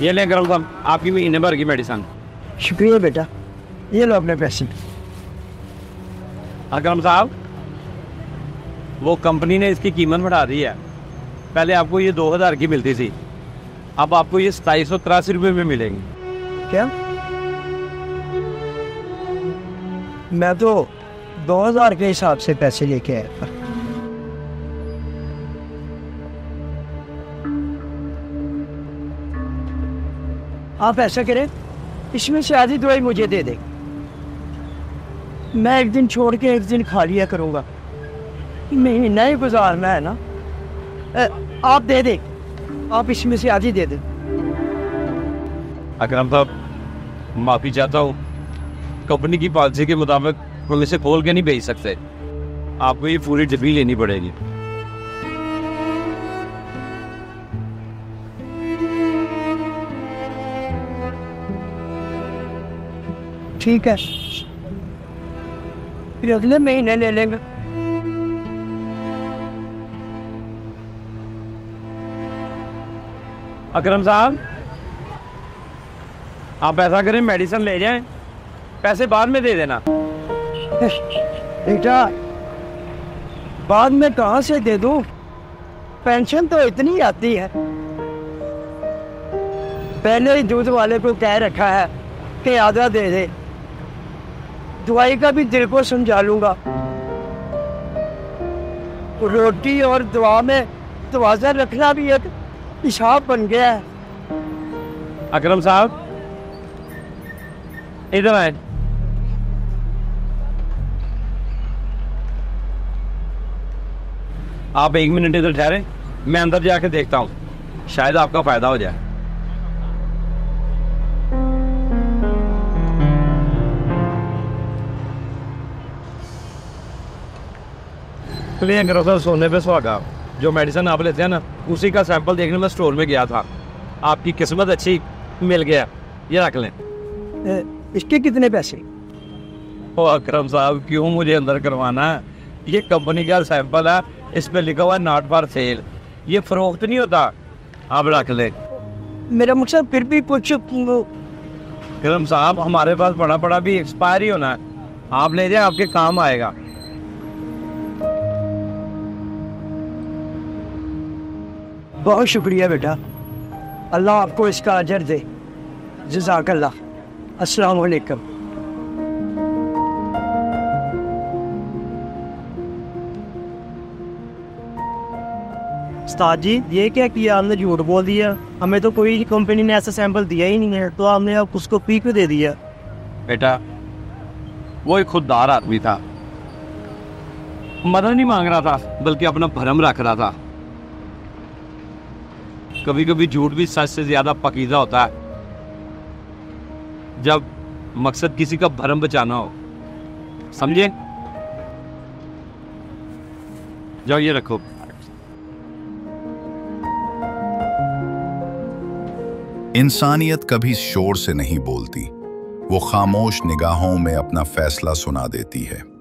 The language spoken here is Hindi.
ये लें करम साहब, आपकी महीने भर की मेडिसिन। शुक्रिया बेटा, ये लो अपने पैसे। अकरम साहब, वो कंपनी ने इसकी कीमत बढ़ा दी है। पहले आपको ये 2000 की मिलती थी, अब आपको ये 2783 रुपये में मिलेगी। क्या? मैं तो 2000 के हिसाब से पैसे लेके आया था। आप ऐसा करें, इसमें से आधी दवाई मुझे दे दें। मैं एक दिन छोड़ के एक दिन खा लिया करूँगा, महीना ही गुजारना है ना। आप दे दें, आप इसमें से आधी दे दें। अकरम साहब, माफ़ी चाहता हूँ, कंपनी की पॉलिसी के मुताबिक हम इसे खोल के नहीं भेज सकते। आपको ये पूरी डिब्बी लेनी पड़ेगी। ठीक है, फिर अगले महीने ले लेंगे। अकरम साहब, आप ऐसा करें, मेडिसिन ले जाएं, पैसे बाद में दे देना। बेटा, बाद में कहाँ से दे दूं? पेंशन तो इतनी आती है। पहले ही दूध वाले को कह रखा है कि आधा दे दे। दवाई का भी दिल को समझा लूंगा। रोटी और दवा में तवाज़ुन रखना भी एक हिसाब बन गया है। अकरम साहब, इधर आए। आप 1 मिनट इधर ठहरे, मैं अंदर जाके देखता हूँ, शायद आपका फायदा हो जाए। चलिए करो सर, सोने पे सुहागा। जो मेडिसिन आप लेते हैं ना, उसी का सैंपल देखने में स्टोर में गया था। आपकी किस्मत अच्छी, मिल गया। ये रख लें। इसके कितने पैसे? ओ अकरम साहब, क्यों मुझे अंदर करवाना है? ये कंपनी का सैंपल है, इस पे लिखा हुआ है नॉट फॉर सेल। ये फरोख्त नहीं होता। आप रख ले। मेरा मकसद फिर भी कुछ। अकरम साहब, हमारे पास पड़ा पड़ा भी एक्सपायर ही होना है। आप ले जाए, आपके काम आएगा। बहुत शुक्रिया बेटा, अल्लाह आपको इसका अजर दे। जज़ाकल्लाह। अस्सलाम वालेकुम। उस्ताद जी, ये क्या किया आपने? झूठ बोल दिया। हमें तो कोई कंपनी ने ऐसा सैंपल दिया ही नहीं है, तो आपने अब उसको पी क्यों दे दिया? बेटा, वो एक खुददार आदमी था, मदद नहीं मांग रहा था, बल्कि अपना भरम रख रहा था। कभी कभी झूठ भी सच से ज्यादा पकीज़ा होता है, जब मकसद किसी का भरम बचाना हो। समझे? जाओ, ये रखो। इंसानियत कभी शोर से नहीं बोलती, वो खामोश निगाहों में अपना फैसला सुना देती है।